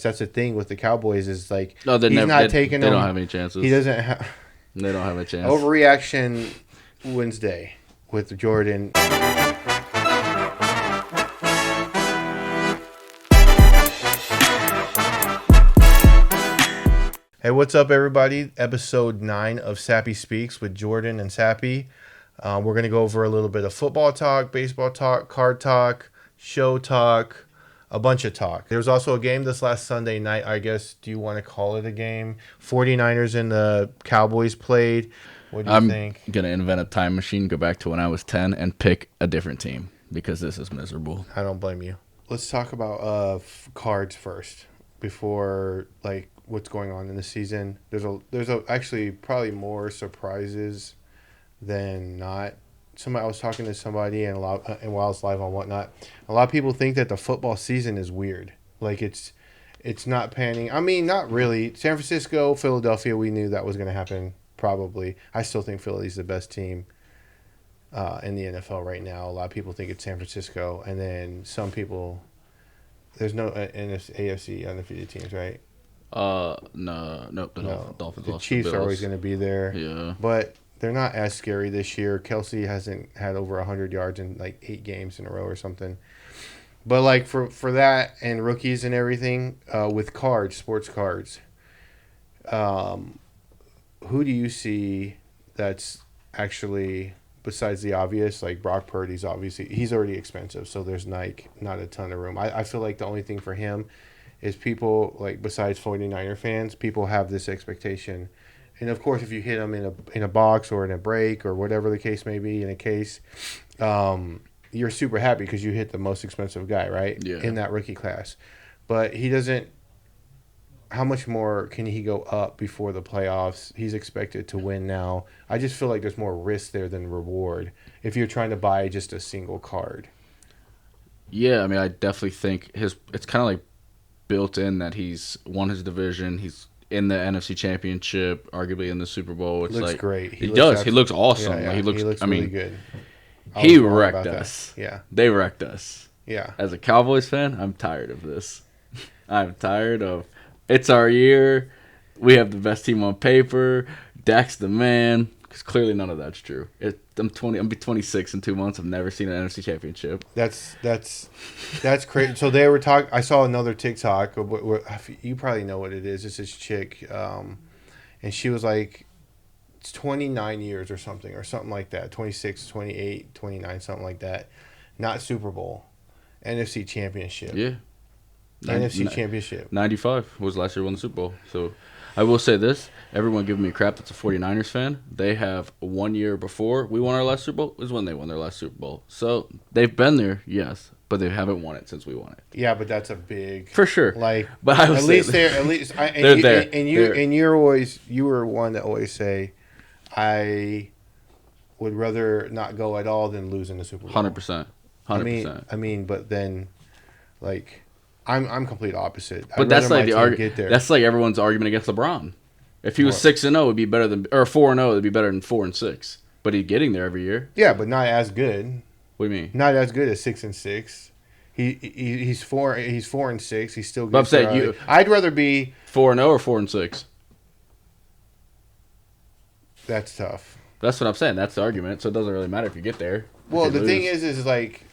That's the thing with the Cowboys is like No, he's not taking they them. don't have any chances. He doesn't have They don't have a chance. overreaction Wednesday with Jordan. Hey, what's up, everybody? Episode 9 of Sappy Speaks with Jordan and Sappy. We're going to go over a little bit of football talk, baseball talk, card talk, show talk, a bunch of talk. There was also a game this last Sunday night, I guess. Do you want to call it a game? 49ers and the Cowboys played. What do you think? I'm going to invent a time machine, go back to when I was 10, and pick a different team because this is miserable. I don't blame you. Let's talk about cards first before, like, what's going on in the season. There's actually probably more surprises than not. I was talking to somebody and while I was live on Whatnot, a lot of people think that the football season is weird. Like it's not panning. I mean, not really. San Francisco, Philadelphia, we knew that was going to happen. Probably. I still think Philly's the best team in the NFL right now. A lot of people think it's San Francisco, and then some people. There's no AFC undefeated teams, right? Nope. Dolphins. The Chiefs are always going to be there. Yeah, but they're not as scary this year. Kelsey hasn't had over 100 yards in like 8 games in a row or something. But like for that and rookies and everything, with cards, sports cards, who do you see that's actually, besides the obvious, like Brock Purdy's obviously, he's already expensive, so there's like not a ton of room. I feel like the only thing for him is people, like besides 49er fans, people have this expectation. And of course, if you hit them in a box or in a break or whatever the case may be in a case, you're super happy because you hit the most expensive guy, right? Yeah. In that rookie class. But he doesn't. How much more can he go up before the playoffs? He's expected to win now. I just feel like there's more risk there than reward if you're trying to buy just a single card. Yeah, I mean, I definitely think it's kind of like built in that he's won his division. He's in the NFC Championship, arguably in the Super Bowl. It's looks like great. He looks awesome. Yeah, He looks really good. He wrecked us. That. Yeah. They wrecked us. Yeah. As a Cowboys fan, I'm tired of this. I'm tired of it's our year. We have the best team on paper. Dak's the man. Because clearly none of that's true. I'm 20. I'm be 26 in 2 months. I've never seen an NFC Championship. That's crazy. So they were talking. I saw another TikTok. You probably know what it is. It's this chick, and she was like, it's 29 years or something like that. 26, 28, 29, something like that. Not Super Bowl, NFC Championship. Yeah. NFC Championship. 95 was last year won the Super Bowl. So I will say this. Everyone giving me crap that's a 49ers fan. They have 1 year before we won our last Super Bowl is when they won their last Super Bowl. So they've been there, yes, but they haven't won it since we won it. Yeah, but that's a big. For sure. Like, but I at least they're there. And you were one that always say, I would rather not go at all than lose in the Super Bowl. 100%. 100%. I mean, but then, like, I'm complete opposite. But that's like the argument. That's like everyone's argument against LeBron. If he was 6-0, it'd be better than, or 4-0, it'd be better than 4-6. But he's getting there every year. Yeah, but not as good. What do you mean? Not as good as 6-6. He's 4-6. He's still good. But I'm saying I'd rather be 4-0 or 4-6. That's tough. That's what I'm saying. That's the argument. So it doesn't really matter if you get there. Well, the thing is like,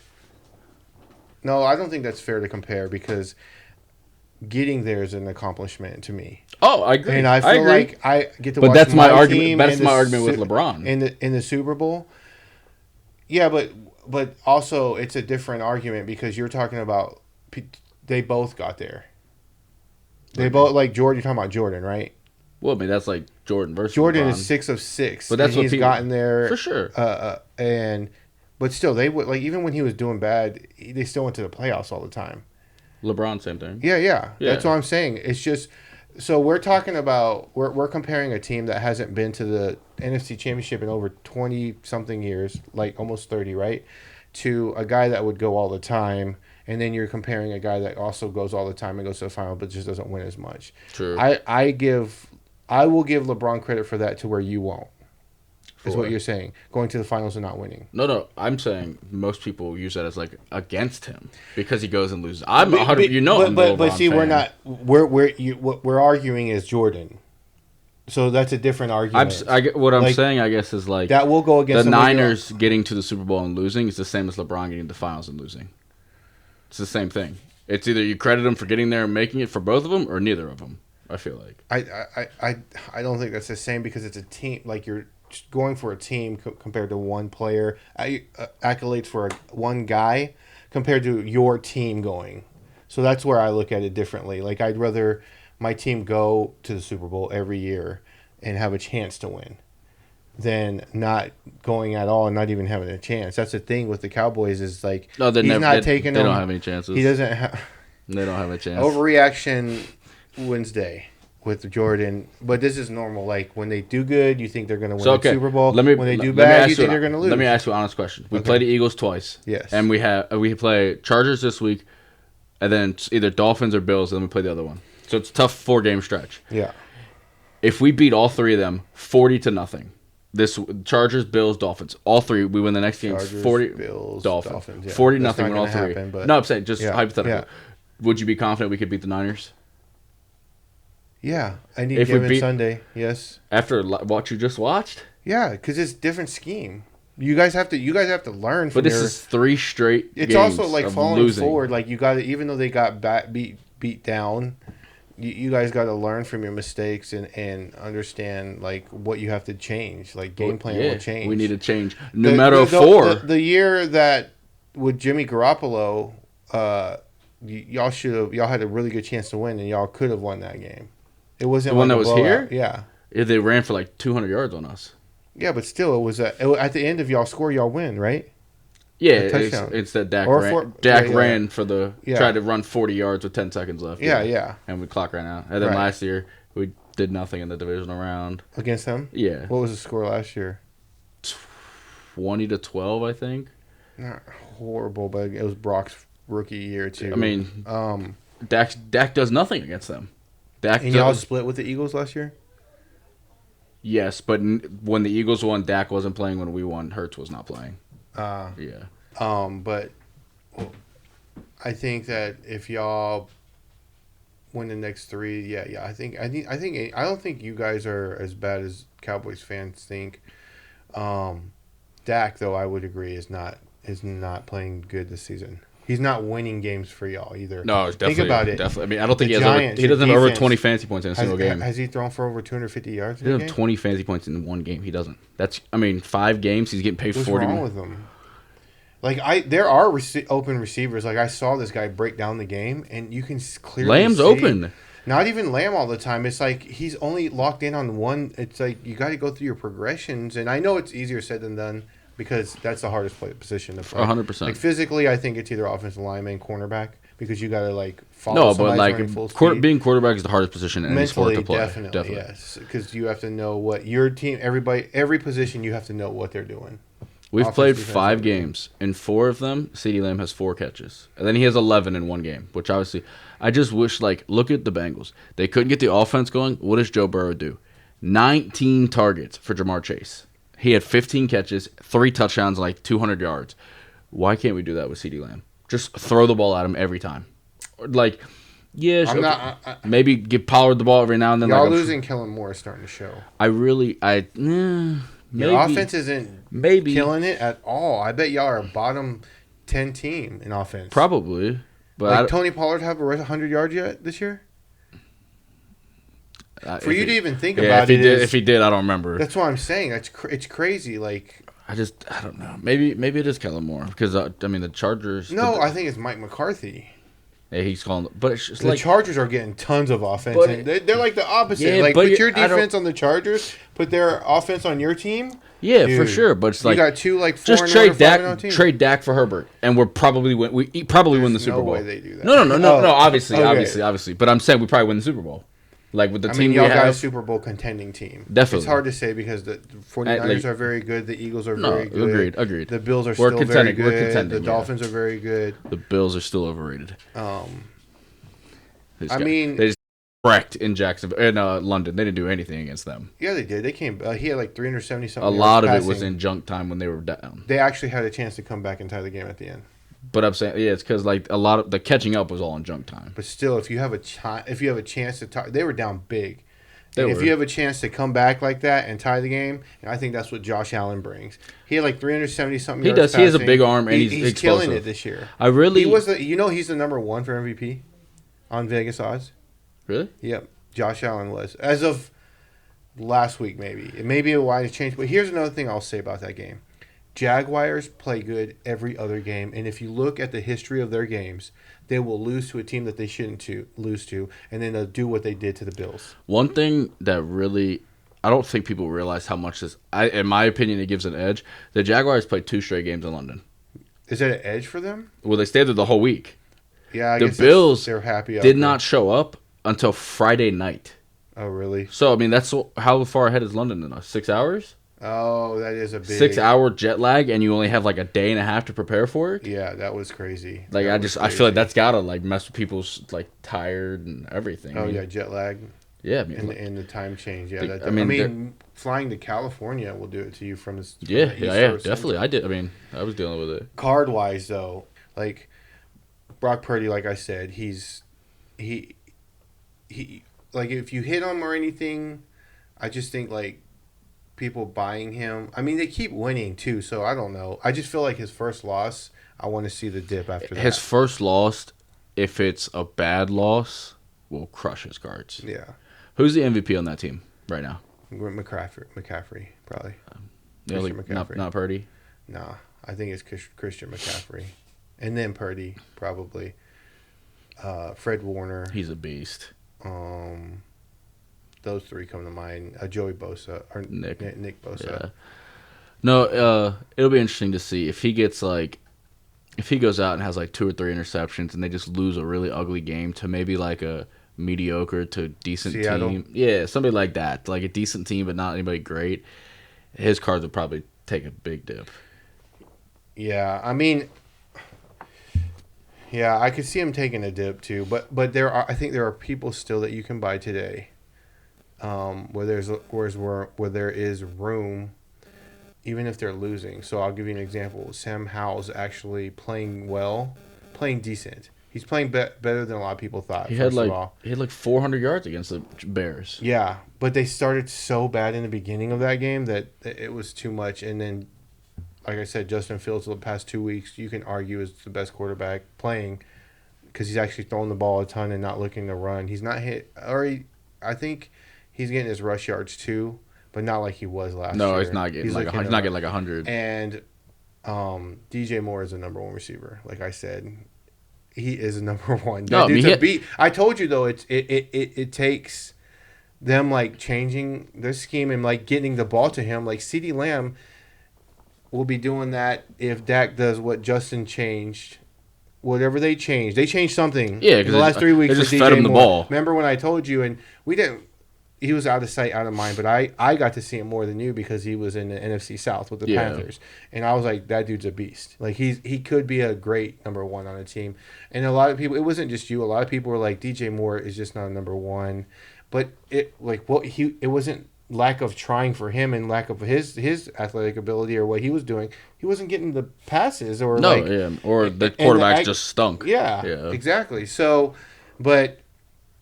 no, I don't think that's fair to compare because getting there is an accomplishment to me. Oh, I agree. And I feel like I get to watch that's my argument. team That's my argument with LeBron in the Super Bowl. Yeah, but also it's a different argument because you're talking about they both got there. They both like Jordan. You're talking about Jordan, right? Well, I mean that's like Jordan versus Jordan LeBron. is 6 of 6, but that's what he's gotten there for sure. But still, they would like even when he was doing bad, they still went to the playoffs all the time. LeBron, same thing. Yeah. That's what I'm saying. It's just so we're talking about we're comparing a team that hasn't been to the NFC Championship in over 20 something years, like almost 30, right? To a guy that would go all the time, and then you're comparing a guy that also goes all the time and goes to the final, but just doesn't win as much. True. I will give LeBron credit for that to where you won't. is what you're saying. Going to the finals and not winning. No. I'm saying most people use that as like against him because he goes and loses. I'm 100. But see, we're not. What we're arguing is Jordan. So that's a different argument. What I'm saying, I guess, is like that will go against the Niners getting to the Super Bowl and losing is the same as LeBron getting to the finals and losing. It's the same thing. It's either you credit him for getting there and making it for both of them, or neither of them. I feel like I don't think that's the same because it's a team. Like you're going for a team compared to one player. Accolades for one guy compared to your team going. So that's where I look at it differently. Like I'd rather my team go to the Super Bowl every year and have a chance to win than not going at all and not even having a chance. That's the thing with the Cowboys is like no, he's not taking them. They don't have any chances. He doesn't have. They don't have a chance. Overreaction Wednesday with Jordan, but this is normal. Like when they do good, you think they're going to win the Super Bowl. When they do bad, you think they're going to lose. Let me ask you an honest question. We play the Eagles twice. Yes, and we play Chargers this week, and then it's either Dolphins or Bills, and then we play the other one. So it's a tough 4-game stretch. Yeah. If we beat all three of them 40-0, this Chargers, Bills, Dolphins, all three, we win the next game. Chargers, 40 Bills, Dolphins, yeah. 40-0 win all three. Happen, but no, I'm saying just hypothetical. Yeah. Would you be confident we could beat the Niners? Yeah, any given Sunday, yes. After what you just watched? Yeah, because it's different scheme. You guys have to learn. From But this is 3 straight. It's games also like of falling losing. forward. Like you got to, even though they got beat down, you guys got to learn from your mistakes and understand like what you have to change. Like game plan will change. We need to change. Numero 4. The year that with Jimmy Garoppolo, y'all had a really good chance to win, and y'all could have won that game. It wasn't the one that was blowout. here. Yeah, they ran for like 200 yards on us. Yeah, but still, it was at the end of y'all score, y'all win, right? Yeah, it's that Dak ran for the tried to run 40 yards with 10 seconds left. Yeah. And we clock right now. And then last year we did nothing in the divisional round against them. Yeah. What was the score last year? 20-12, I think. Not horrible, but it was Brock's rookie year too. I mean, Dak does nothing against them. Y'all split with the Eagles last year? Yes, but when the Eagles won, Dak wasn't playing. When we won, Hurts was not playing. Yeah. But I think that if y'all win the next 3, I think I don't think you guys are as bad as Cowboys fans think. Dak, though, I would agree is not playing good this season. He's not winning games for y'all either. No, definitely. Think about it. Definitely. I mean, I don't think he doesn't have over 20 fantasy points in a single game. Has he thrown for over 250 yards? He doesn't have 20 fantasy points in one game. He doesn't. 5 games. He's getting paid 40. What's wrong with him? Like there are open receivers. Like I saw this guy break down the game, and you can clearly Lamb's see, open. Not even Lamb all the time. It's like he's only locked in on one. It's like you got to go through your progressions, and I know it's easier said than done. Because that's the hardest position to play. 100%. Like physically, I think it's either offensive lineman, cornerback, because you got to like follow. No, but like being quarterback is the hardest position in any sport to play. Definitely, yes. Because you have to know what your team, every position, you have to know what they're doing. We've played 5 games. In 4 of them, Ceedee Lamb has 4 catches, and then he has 11 in one game. Which obviously, I just wish look at the Bengals. They couldn't get the offense going. What does Joe Burrow do? 19 targets for Jamar Chase. He had 15 catches, 3 touchdowns, 200 yards. Why can't we do that with Ceedee Lamb? Just throw the ball at him every time. Maybe give Pollard the ball every now and then. Y'all losing Kellen Moore is starting to show. Maybe. Your offense isn't killing it at all. I bet y'all are a bottom 10 team in offense. Probably. But Tony Pollard have a 100 yards yet this year? For you to even think about it, if he did, I don't remember. That's what I'm saying. It's crazy. I don't know. Maybe it is Kellen Moore because the Chargers. No, I think it's Mike McCarthy. Yeah, he's calling, but it's just the Chargers are getting tons of offense. And they're like the opposite. Yeah, put your defense on the Chargers, put their offense on your team. Yeah, dude, for sure. But it's you got 2 4 just trade Dak for Herbert, and we'll probably win. Win the Super Bowl. No way they do that. No. Obviously. But I'm saying we probably win the Super Bowl. With the team y'all got a Super Bowl contending team. Definitely. It's hard to say because the 49ers are very good. The Eagles are very good. Agreed. The Bills are still very good. We're contending. The Dolphins are very good. The Bills are still overrated. They wrecked in Jacksonville in London. They didn't do anything against them. Yeah, they did. They came. He had like 370 A something yards lot of passing. it was in junk time when they were down. They actually had a chance to come back and tie the game at the end. But I'm saying, yeah, it's because like a lot of the catching up was all in junk time. But still, if you have a chance to tie, they were down big. If you have a chance to come back like that and tie the game, and I think that's what Josh Allen brings. He had like 370 something. He yards does. passing. He has a big arm and he's explosive. Killing it this year. He was he's the number one for MVP on Vegas odds. Really? Yep. Josh Allen was as of last week. Maybe a wide change. But here's another thing I'll say about that game. Jaguars play good every other game, and if you look at the history of their games, they will lose to a team that they shouldn't lose to, and then they'll do what they did to the Bills. One thing that really, I don't think people realize how much this, in my opinion, it gives an edge. The Jaguars played 2 straight games in London. Is that an edge for them? Well, they stayed there the whole week. Yeah, I the guess Bills they're happy. Did not show up until Friday night. Oh, really? So, I mean, that's how far ahead is London now? 6 hours? Oh, that is a big 6-hour jet lag, and you only have like a day and a half to prepare for it. Yeah, that was crazy. Like I feel like that's gotta like mess with people's like tired and everything. Oh yeah, jet lag. Yeah, and the time change. Yeah, I mean, flying to California will do it to you from this. Yeah, definitely. I did. I mean, I was dealing with it. Card wise though, like Brock Purdy, like I said, he like if you hit him or anything, I just think like. People buying him. I mean, they keep winning too, so I don't know. I just feel like his first loss, I want to see the dip after that. His first loss, if it's a bad loss, will crush his cards. Yeah. Who's the MVP on that team right now? McCaffrey, probably. Yeah, like, McCaffrey. Not Purdy? Nah, I think it's Christian McCaffrey. And then Purdy, probably. Fred Warner. He's a beast. Those 3 come to mind. Joey Bosa or Nick Bosa. Yeah. No, it'll be interesting to see if he gets like if he goes out and has like 2 or 3 interceptions and they just lose a really ugly game to maybe like a mediocre to decent Seattle. team. Yeah, somebody like that. Like a decent team but not anybody great. His cards would probably take a big dip. Yeah, I mean yeah, I could see him taking a dip too, but I think there are people still that you can buy today. Where there is room, even if they're losing. So I'll give you an example. Sam Howell's actually playing well, playing decent. He's playing better than a lot of people thought. He had like 400 yards against the Bears. Yeah, but they started so bad in the beginning of that game that it was too much. And then, like I said, Justin Fields the past 2 weeks, you can argue is the best quarterback playing because he's actually throwing the ball a ton and not looking to run. He's not hit. I think. He's getting his rush yards too, but not like he was last year. No, he's not getting like 100. And DJ Moore is the number 1 receiver. Like I said, he is a number 1. No, I told you though, it takes them like changing their scheme and like getting the ball to him. Like CeeDee Lamb will be doing that if Dak does what Justin changed. Whatever they changed something. Yeah, in the last 3 weeks. They just for fed DJ him the Moore. ball. Remember when I told you and we didn't. He was out of sight, out of mind, but I got to see him more than you because he was in the NFC South with the Panthers, and I was like, that dude's a beast. Like he could be a great number 1 on a team, and a lot of people. It wasn't just you. A lot of people were like, DJ Moore is just not a number 1, but it wasn't lack of trying for him and lack of his athletic ability or what he was doing. He wasn't getting the passes or or the quarterbacks just stunk. Yeah, exactly. So, but.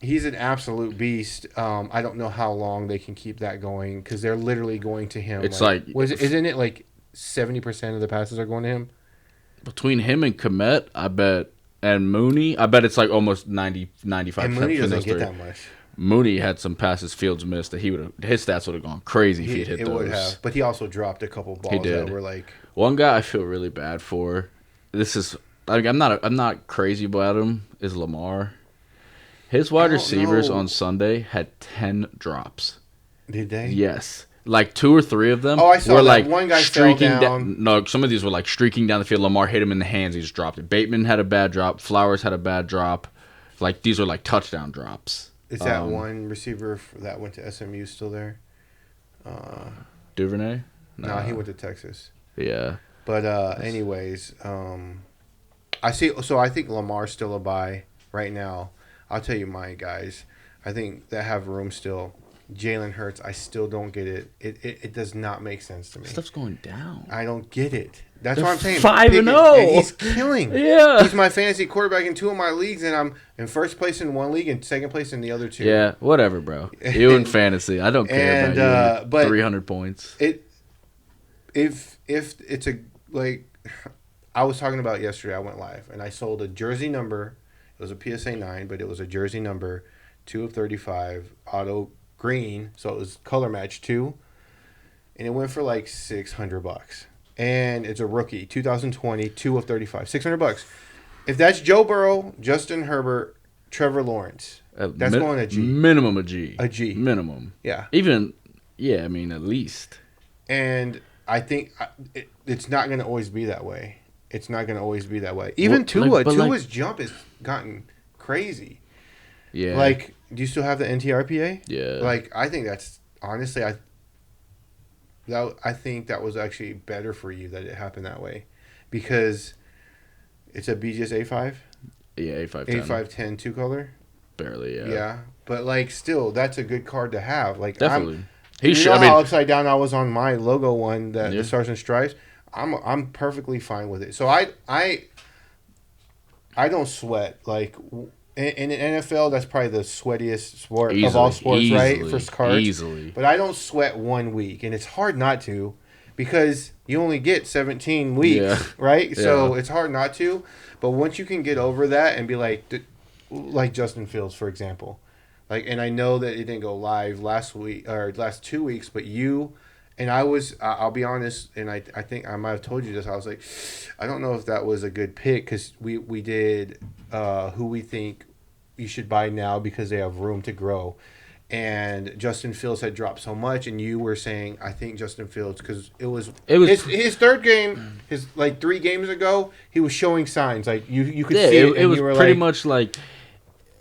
He's an absolute beast. I don't know how long they can keep that going because they're literally going to him. It's isn't it like 70% of the passes are going to him? Between him and Komet, I bet, and Mooney, I bet it's like almost 95%. And Mooney doesn't get that much. Mooney had some passes Fields missed that his stats would have gone crazy if he had hit those. It would have, but he also dropped a couple balls that were like. One guy I feel really bad for. This is I'm not crazy about him. Is Lamar. His wide receivers on Sunday had 10 drops. Did they? Yes. Like 2 or 3 of them I saw were that. like One guy streaking fell down. No, some of these were like streaking down the field. Lamar hit him in the hands. He just dropped it. Bateman had a bad drop. Flowers had a bad drop. Like these are like touchdown drops. Is that one receiver that went to SMU still there? Duvernay? No, he went to Texas. Yeah. But anyways, I see. So I think Lamar's still a buy right now. I'll tell you mine, guys. I think that have room still. Jalen Hurts, I still don't get it. It does not make sense to me. Stuff's going down. I don't get it. That's They're what I'm saying. 5-0. And he's killing. Yeah. He's my fantasy quarterback in 2 of my leagues, and I'm in first place in one league and second place in the other 2. Yeah, whatever, bro. You in fantasy. I don't care about you. But 300 points. If it's a, like, I was talking about yesterday, I went live, and I sold a jersey number. It was a PSA 9, but it was a jersey number, 2 of 35, auto green, so it was color match 2, and it went for like $600. And it's a rookie, 2020, 2 of 35, $600. If that's Joe Burrow, Justin Herbert, Trevor Lawrence, that's going a G. Minimum a G. A G. Minimum. Yeah. Even, yeah, I mean, at least. And I think it's not going to always be that way. It's not going to always be that way. Even Tua's jump has gotten crazy. Yeah. Like, do you still have the NTRPA? Yeah. Like, I think that's, honestly, I think that was actually better for you that it happened that way. Because it's a BGS A5? Yeah, A510. A510 2-color? Barely, yeah. Yeah. But, like, still, that's a good card to have. Like, definitely. How upside down I was on my logo one, the Stars and Stripes? I'm perfectly fine with it. So I don't sweat. Like, in the NFL, that's probably the sweatiest sport of all sports, right? For cards. Easily. But I don't sweat 1 week, and it's hard not to because you only get 17 weeks, right? Yeah. So it's hard not to. But once you can get over that and be like Justin Fields, for example. Like, and I know that it didn't go live last week or last 2 weeks, but you and I'll be honest, and I think I might have told you this. I was like, I don't know if that was a good pick because we did who we think you should buy now because they have room to grow. And Justin Fields had dropped so much, and you were saying, I think Justin Fields, because it was his third game, his like 3 games ago, he was showing signs. Like, you could see it. It was pretty much like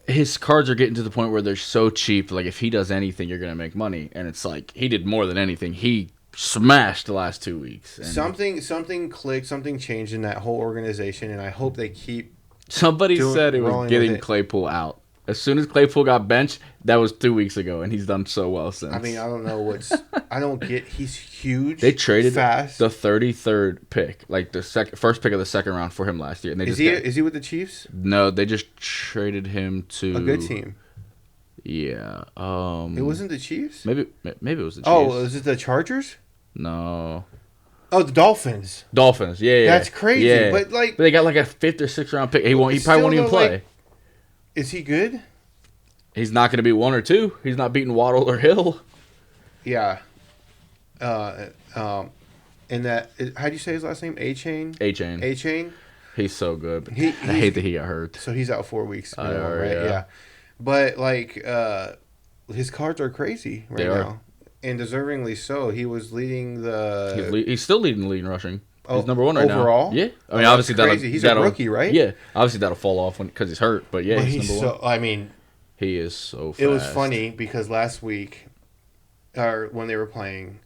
his cards are getting to the point where they're so cheap. Like, if he does anything, you're going to make money. And it's like, he did more than anything. He smashed the last 2 weeks. And something clicked, something changed in that whole organization, and I hope they keep. Somebody said it was getting Claypool out. As soon as Claypool got benched, that was 2 weeks ago, and he's done so well since. I mean, I don't know I don't get. He's huge. They traded fast. The 33rd pick, like the first pick of the second round for him last year. And is he with the Chiefs? No, they just traded him to a good team. Yeah. It wasn't the Chiefs. Maybe it was the Chiefs. Oh, is it the Chargers? No. Oh, the Dolphins. Yeah. That's crazy. Yeah. But they got like a 5th or 6th round pick. He probably won't even play. Like, is he good? He's not going to be 1 or 2. He's not beating Waddle or Hill. Yeah. And that, how do you say his last name? A-Chain? A-Chain. A-Chain? He's so good. I hate that he got hurt. So he's out 4 weeks. Right? Yeah. But, like, his cards are crazy right now. And deservingly so. He was leading the... He's still leading the league in rushing. He's number 1 right now. Overall? Yeah. I mean, obviously he's a rookie, right? Yeah. Obviously that'll fall off because he's hurt. But yeah, he's number 1. I mean... He is so fast. It was funny because last week, or when they were playing,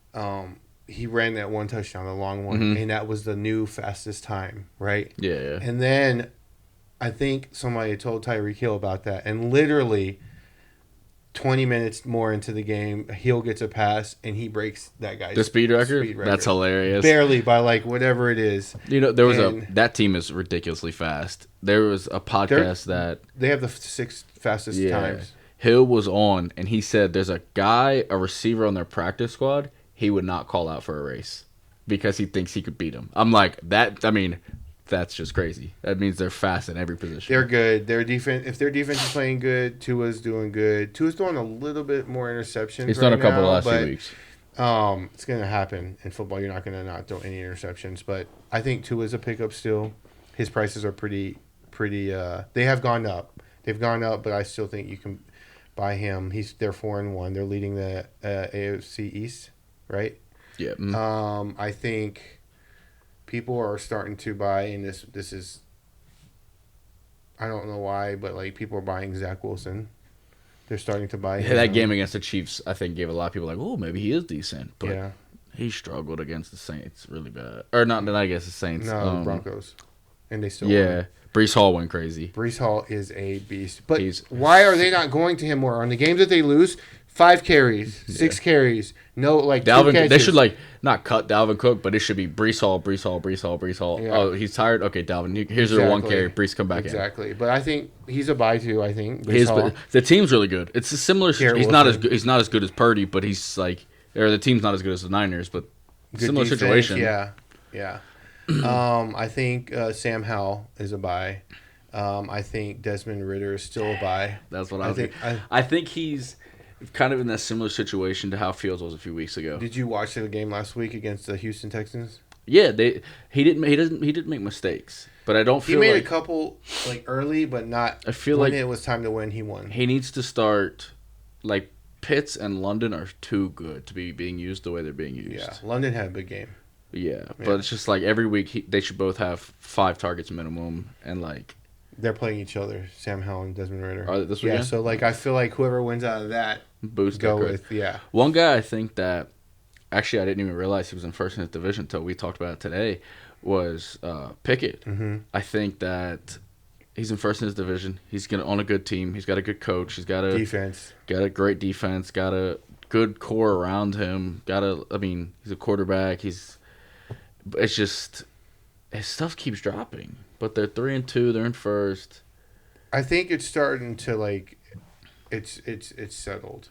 he ran that 1 touchdown, the long one, and that was the new fastest time, right? Yeah. And then I think somebody told Tyreek Hill about that, and literally 20 minutes more into the game, Hill gets a pass, and he breaks that guy's the speed record. That's hilarious. Barely by like whatever it is. You know, there was that team is ridiculously fast. There was a podcast that they have the 6th fastest times. Hill was on, and he said there's a receiver on their practice squad he would not call out for a race because he thinks he could beat him. I'm like, that's just crazy. That means they're fast in every position. They're good. If their defense is playing good, Tua's doing good. Tua's throwing a little bit more interceptions. He's done a couple the last few weeks. It's going to happen in football. You're not going to not throw any interceptions. But I think Tua's a pickup still. His prices are pretty. They have gone up. They've gone up, but I still think you can buy him. They're 4-1. They're leading the AFC East, right? Yeah. I think people are starting to buy, and this is, I don't know why, but like people are buying Zach Wilson. They're starting to buy him. That game against the Chiefs, I think, gave a lot of people like, oh, maybe he is decent. But he struggled against the Saints really bad. Or not against the Saints. No, the Broncos. And they still won. Brees Hall went crazy. Brees Hall is a beast. But He's- why are they not going to him more? On the games that they lose, 5 carries, 6 carries, no, like, 2 Dalvin, catches. they should like not cut Dalvin Cook, but it should be Brees Hall, Brees Hall, Brees Hall, Brees Hall. Yeah. Oh, he's tired. Okay, Dalvin, here's your one carry. Brees, come back in. Exactly. But I think he's a buy too, I think. Brees His, Hall. the team's really good. It's a similar. Garrett He's not as Wilson. good. He's not as good as Purdy, but he's like, or the team's not as good as the Niners, but Good similar defense, situation. Yeah. I think Sam Howell is a buy. I think Desmond Ridder is still a buy. That's what I think. I think he's kind of in that similar situation to how Fields was a few weeks ago. Did you watch the game last week against the Houston Texans? Yeah, he didn't make mistakes, but I don't He feel made like a couple like early, but not. I feel when like it was time to win, he won. he needs to start like Pitts and London are too good to be being used the way they're being used. Yeah, London had a big game. Yeah, but it's just like every week they should both have 5 targets minimum, and like They're playing each other, Sam Howell and Desmond Ridder. Are they this Yeah, weekend? so like I feel like whoever wins out of that, boost go their with One guy I think that actually I didn't even realize he was in first in his division until we talked about it today was Pickett. Mm-hmm. I think that he's in first in his division. He's gonna on a good team. He's got a good coach. He's got defense. got a great defense. Got a good core around him. He's a quarterback. It's just his stuff keeps dropping. But they're 3-2. They're in first. I think it's starting to like, it's settled.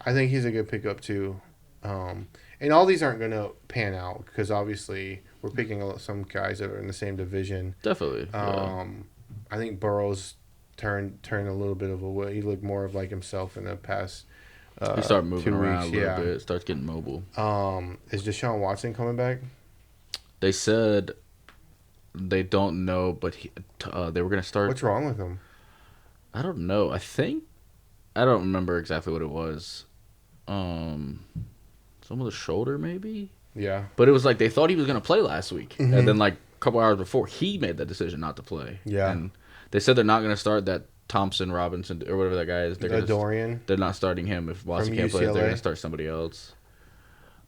I think he's a good pickup too, and all these aren't gonna pan out because obviously we're picking some guys that are in the same division. Definitely. Yeah. I think Burrow's turned a little bit of a way. He looked more of like himself in the past. He started moving 2 around weeks, a little bit. Starts getting mobile. Is Deshaun Watson coming back? They said they don't know, but they were gonna start. What's wrong with him? I don't know. I don't remember exactly what it was. Some of the shoulder maybe. Yeah. But it was like they thought he was gonna play last week, Mhm. and then like a couple hours before he made that decision not to play. Yeah. And they said they're not gonna start that Thompson Robinson or whatever that guy is. Dorian. They're not starting him if Watson From can't play. They're UCLA. gonna start somebody else.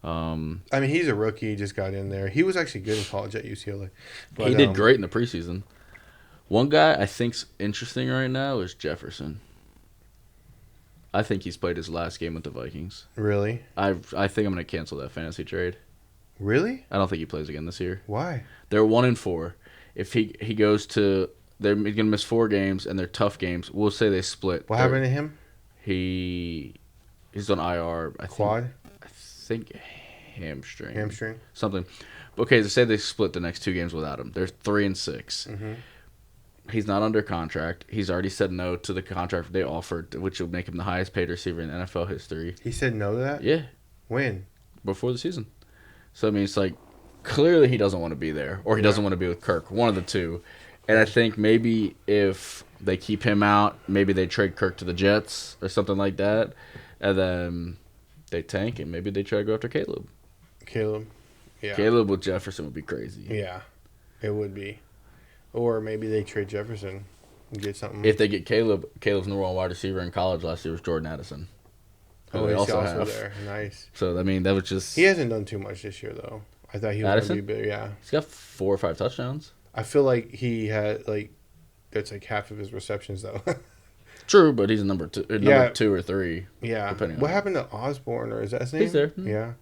I mean, he's a rookie. He just got in there. He was actually good in college at UCLA. But, He did great in the preseason. One guy I think's interesting right now is Jefferson. I think he's played his last game with the Vikings. Really? I think I'm gonna cancel that fantasy trade. Really? I don't think he plays again this year. Why? They're 1-4. If he goes to, they're gonna miss 4 games and they're tough games. We'll say they split. What happened to him? He's on IR. Quad? I think hamstring. Hamstring? Something. Okay, to say they split the next 2 games without him. They're 3-6. Mm-hmm. He's not under contract. He's already said no to the contract they offered, which would make him the highest paid receiver in NFL history. He said no to that? Yeah, When? before the season. So I mean, it's like clearly he doesn't want to be there, or he doesn't want to be with Kirk. One of the two. And I think maybe if they keep him out, maybe they trade Kirk to the Jets or something like that, and then they tank and maybe they try to go after Caleb. Caleb? Yeah. Caleb with Jefferson would be crazy. Yeah, it would be. Or maybe they trade Jefferson and get something. If they get Caleb's number 1 wide receiver in college last year was Jordan Addison. Who they he's also also have. there. Nice. So I mean, that was just He hasn't done too much this year, though. I thought he was Addison? going to be big. Yeah. he's got 4 or 5 touchdowns. I feel like he had, like, that's like half of his receptions, though. True, but he's a number 2 or 3. Yeah. Depending What on- happened to Osborne, or is that his name? He's there. Yeah.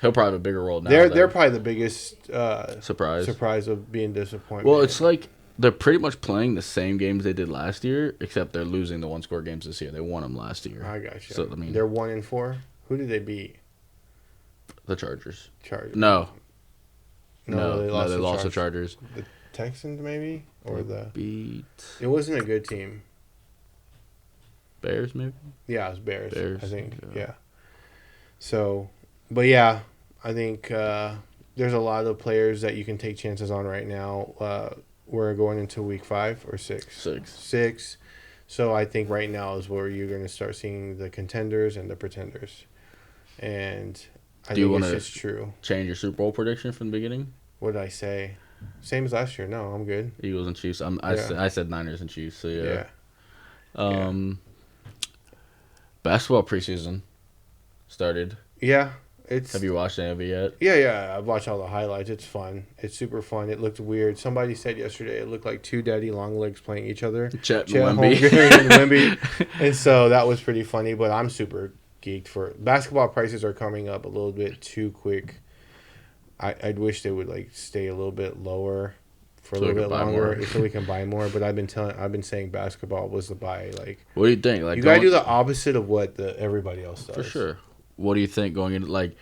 He'll probably have a bigger role now. They're probably the biggest surprise. of being disappointed. Well, it's like they're pretty much playing the same games they did last year, except they're losing the 1-score games this year. They won them last year. I got you. So, I mean, they're 1-4. Who did they beat? the Chargers. Chargers. No, they they lost the Chargers. Chargers. The Texans, maybe, or Beat It wasn't a good team. Bears, maybe. Yeah, it was Bears. Bears, I think. yeah. Yeah. So, but yeah, I think there's a lot of players that you can take chances on right now. We're going into week 5 or 6. 6. So I think right now is where you're going to start seeing the contenders and the pretenders. And I Do you think wanna- it's just true. Change your Super Bowl prediction from the beginning. What did I say? Same as last year. No, I'm good. Eagles and Chiefs. Yeah. I said Niners and Chiefs. So yeah. Yeah. Basketball preseason started. Yeah. Have you watched any of it yet? Yeah. I've watched all the highlights. It's fun. It's super fun. It looked weird. Somebody said yesterday it looked like two daddy long legs playing each other. Chet and Chet Wemby. Holmgren and Wemby. And so that was pretty funny. But I'm super geeked for basketball. Prices are coming up a little bit too quick. I'd wish they would like stay a little bit lower for a So we little can bit buy longer more. so we can buy more. But I've been saying basketball was the buy. Like What do you think? Like you gotta going, do the opposite of what everybody else does. for sure. What do you think going into like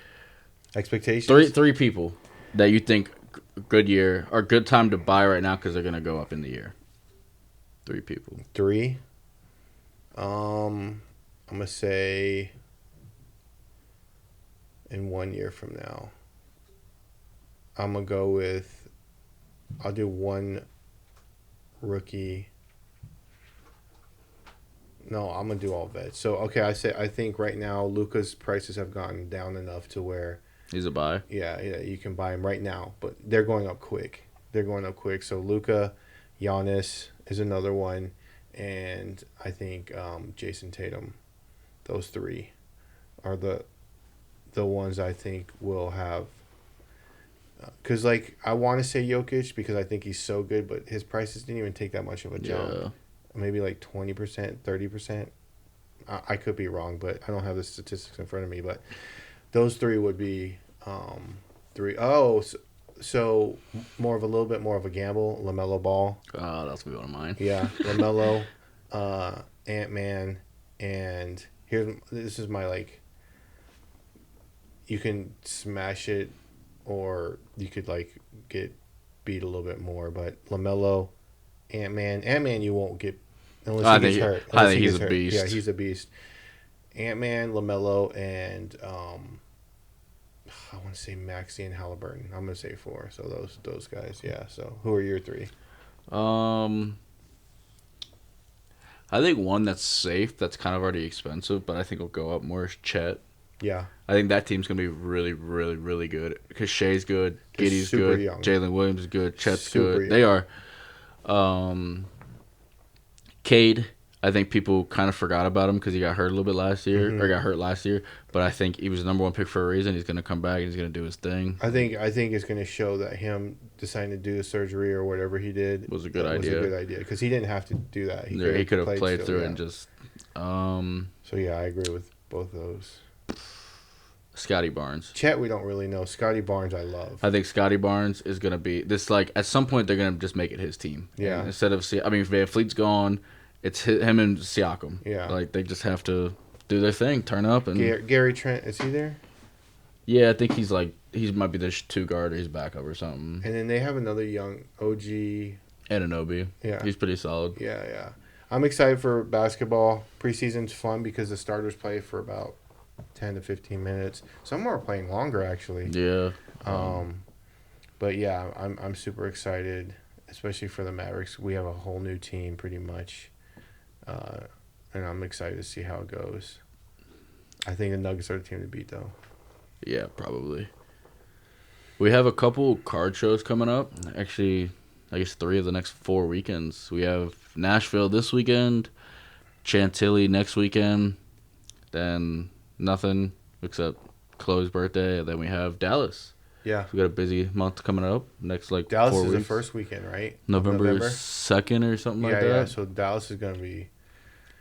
Expectations. three people that you think good year or good time to buy right now because they're gonna go up in the year? 3 people. 3. I'm gonna say in 1 year from now. I'm gonna go with. I'll do one rookie. No, I'm gonna do all vets. So okay, I think right now Luka's prices have gone down enough to where He's a buy. yeah, you can buy him right now, but they're going up quick. They're going up quick. So Luka, Giannis is another one, and I think Jason Tatum. Those 3 are the ones I think will have. Because like I want to say Jokic because I think he's so good, but his prices didn't even take that much of a jump. Yeah. Maybe like 20%, 30%. I could be wrong, but I don't have the statistics in front of me. But those 3 would be 3. Oh, so more of a little bit more of a gamble. LaMelo Ball, Oh, that's gonna be one of mine. yeah, LaMelo, Ant-Man, and this is my like. You can smash it, or you could like get beat a little bit more. But LaMelo, Ant-Man, you won't get unless I he gets think hurt. I Unless think he he's gets a hurt. beast. Yeah, he's a beast. Ant-Man, LaMelo, and I want to say Maxey and Halliburton. I'm gonna say 4. So those guys. Yeah. So who are your 3? Um, I think one that's safe, that's kind of already expensive, but I think will go up more is Chet. Yeah. I think that team's gonna be really, really, really good because Shea's good, They're Giddey's super good, young. Jalen Williams is good, Chet's Super good. They are. Cade, I think people kind of forgot about him because he got hurt a little bit last year, Mhm. or got hurt last year. But I think he was the number 1 pick for a reason. He's gonna come back and he's gonna do his thing. I think it's going to show that him deciding to do the surgery or whatever he did Was a good was a idea. good idea because he didn't have to do that. He could have played still, through it yeah. and just. So yeah, I agree with both those. Scotty Barnes. Chet, we don't really know. Scotty Barnes, I love. I think Scotty Barnes is gonna be this. Like at some point, they're gonna just make it his team. Yeah. And instead of I mean, if Van Fleet's gone, it's him and Siakam. Yeah. Like they just have to do their thing, turn up, and Gary Trent, is he there? yeah, I think he might be the 2 guard or he's backup or something. And then they have another young OG. Anunoby. Yeah. He's pretty solid. Yeah. I'm excited for basketball. Preseason's fun because the starters play for about 10 to 15 minutes. Some are playing longer actually. Yeah. But yeah, I'm super excited, especially for the Mavericks. We have a whole new team pretty much, and I'm excited to see how it goes. I think the Nuggets are the team to beat, though. Yeah, probably. We have a couple card shows coming up. Actually, I guess 3 of the next 4 weekends. We have Nashville this weekend, Chantilly next weekend, then nothing except Chloe's birthday, and then we have Dallas. Yeah. We got a busy month coming up next Dallas 4 is weeks. the first weekend, right? November 2nd or something like that. Yeah. So Dallas is going to be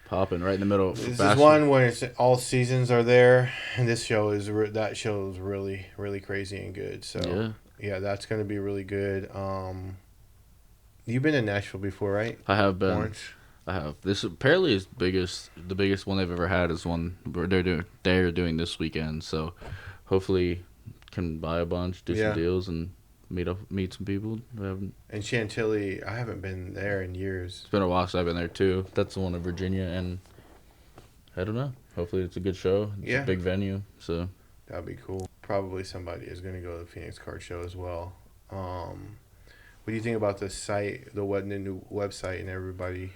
Popping right in the middle. This is one when it's all seasons are there, and this show is that show is really really crazy and good. So yeah, that's gonna be really good. You've been in Nashville before, right? I have been. Orange. I have. This apparently is the biggest one they've ever had is one where they're doing this weekend. So hopefully can buy a bunch, do some deals, and meet some people. And Chantilly, I haven't been there in years. It's been a while since I've been there too. That's the one in Virginia, and I don't know. Hopefully it's a good show. It's a big venue, so that'd be cool. Probably somebody is going to go to the Phoenix Card Show as well. What do you think about the site, the new website, and everybody?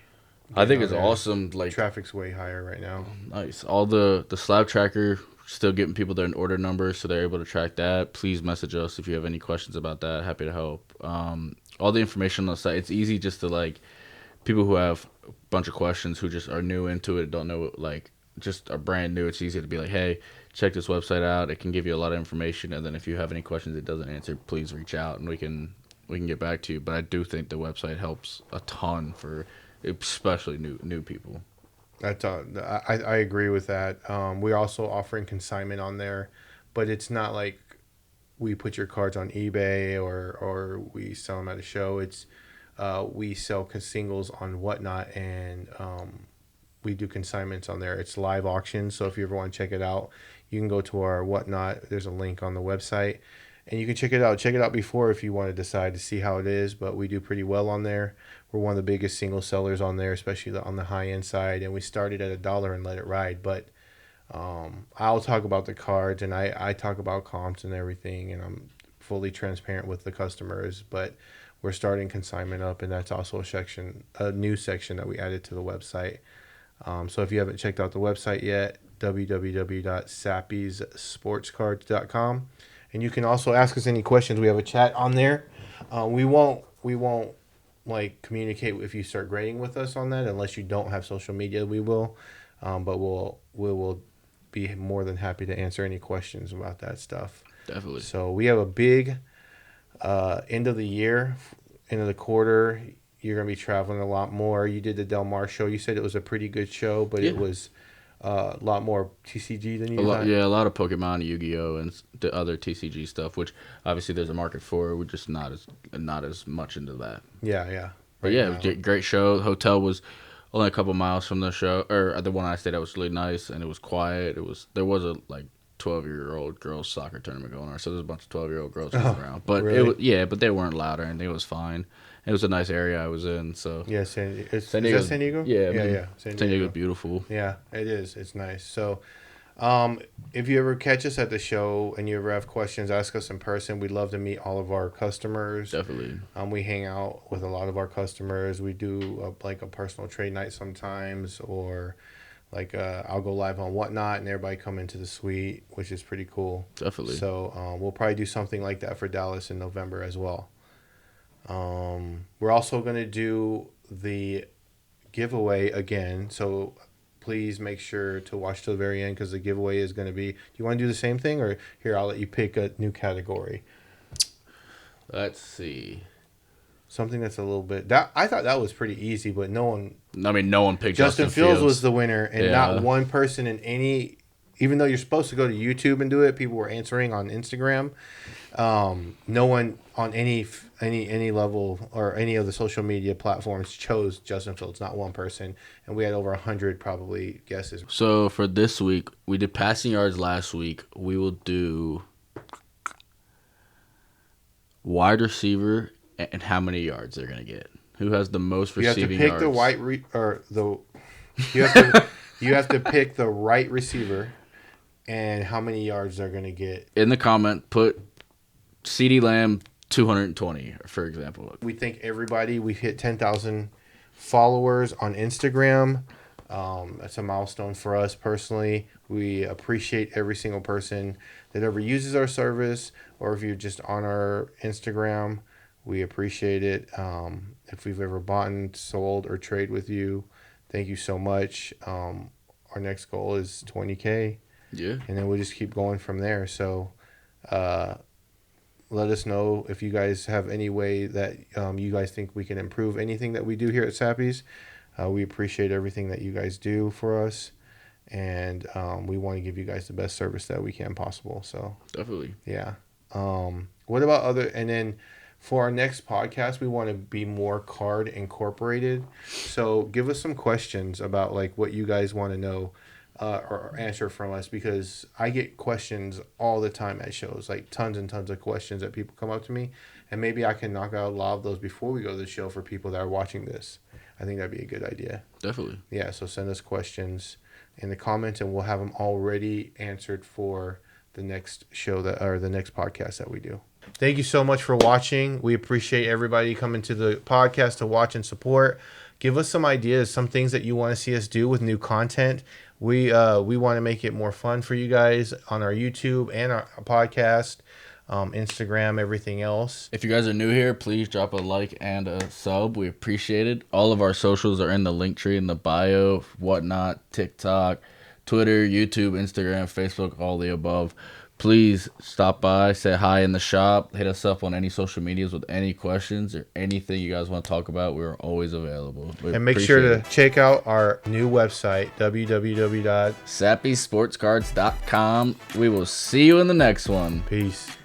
I think it's awesome. Like traffic's way higher right now. Nice. All the slab tracker still getting people their order numbers, so they're able to track that. Please message us if you have any questions about that. Happy to help. All the information on the site. It's easy just to people who have a bunch of questions who just are new into it, don't know just are brand new, it's easy to be like, hey, check this website out. It can give you a lot of information, and then if you have any questions it doesn't answer, please reach out and we can get back to you. But I do think the website helps a ton for especially new people. I agree with that. We're also offering consignment on there, but it's not like we put your cards on eBay or we sell them at a show. It's we sell singles on Whatnot, and we do consignments on there. It's live auctions, so if you ever want to check it out, you can go to our Whatnot. There's a link on the website, and you can check it out. Check it out before if you want to decide to see how it is, but we do pretty well on there. We're one of the biggest single sellers on there, especially on the high end side, and we started at $1 and let it ride. But I'll talk about the cards, and I talk about comps and everything, and I'm fully transparent with the customers. But we're starting consignment up, and that's also a new section that we added to the website. So if you haven't checked out the website yet, www.sappysportscards.com, and you can also ask us any questions. We have a chat on there. We won't like communicate if you start grading with us on that unless you don't have social media. We will, but we will be more than happy to answer any questions about that stuff. Definitely. So we have a big end of the year, end of the quarter. You're going to be traveling a lot more. You did the Del Mar show. You said it was a pretty good show, but it was a lot more TCG than you thought. Yeah, a lot of Pokemon, Yu-Gi-Oh, and the other TCG stuff, which obviously there's a market for. We're just not as much into that. Yeah. But yeah, it was a great show. The hotel was only a couple miles from the show, or the one I stayed at was really nice, and it was quiet. There was a 12-year-old girls soccer tournament going on, so there's a bunch of 12-year-old girls around. But really? but they weren't loud or anything. It was fine. It was a nice area I was in. So yeah, San Diego. Is San Diego. that San Diego? Yeah. San San Diego's beautiful. Yeah, it is. It's nice. So, if you ever catch us at the show and you ever have questions, ask us in person. We'd love to meet all of our customers. Definitely. We hang out with a lot of our customers. We do a personal trade night sometimes, or I'll go live on Whatnot and everybody come into the suite, which is pretty cool. Definitely. So we'll probably do something like that for Dallas in November as well. We're also going to do the giveaway again, so please make sure to watch till the very end because the giveaway is going to be. Do you want to do the same thing, or here I'll let you pick a new category? Let's see. Something that's a little bit. That I thought that was pretty easy, but no one. I mean, no one picked Justin Fields was the winner, and not one person in any. Even though you're supposed to go to YouTube and do it, people were answering on Instagram. No one on any level or any of the social media platforms chose Justin Fields. Not one person, and we had over 100 probably guesses. So for this week, we did passing yards last week. We will do wide receiver and how many yards they're gonna get. Who has the most receiving yards? You have to pick the right receiver and how many yards they're gonna get. In the comment, put Ceedee Lamb 220, for example. We thank everybody. We've hit 10,000 followers on Instagram. That's a milestone for us personally. We appreciate every single person that ever uses our service, or if you're just on our Instagram, we appreciate it. If we've ever bought, sold, or trade with you, thank you so much. Our next goal is 20K. Yeah. And then we'll just keep going from there. So let us know if you guys have any way that you guys think we can improve anything that we do here at Sappy's. We appreciate everything that you guys do for us. And we want to give you guys the best service that we can possible. So definitely. Yeah. What about and then for our next podcast, we want to be more card incorporated. So give us some questions about what you guys want to know. Or answer from us, because I get questions all the time at shows, tons and tons of questions that people come up to me, and maybe I can knock out a lot of those before we go to the show for people that are watching this. I think that'd be a good idea. Definitely. Yeah, so send us questions in the comments, and we'll have them already answered for the next show the next podcast that we do. Thank you so much for watching. We appreciate everybody coming to the podcast to watch and support. Give us some ideas, some things that you want to see us do with new content. We want to make it more fun for you guys on our YouTube and our podcast, Instagram, everything else. If you guys are new here, please drop a like and a sub. We appreciate it. All of our socials are in the link tree in the bio, Whatnot, TikTok, Twitter, YouTube, Instagram, Facebook, all the above. Please stop by, say hi in the shop, hit us up on any social medias with any questions or anything you guys want to talk about. We're always available. And make sure to check out our new website, www. sappysportscards.com. We will see you in the next one. Peace.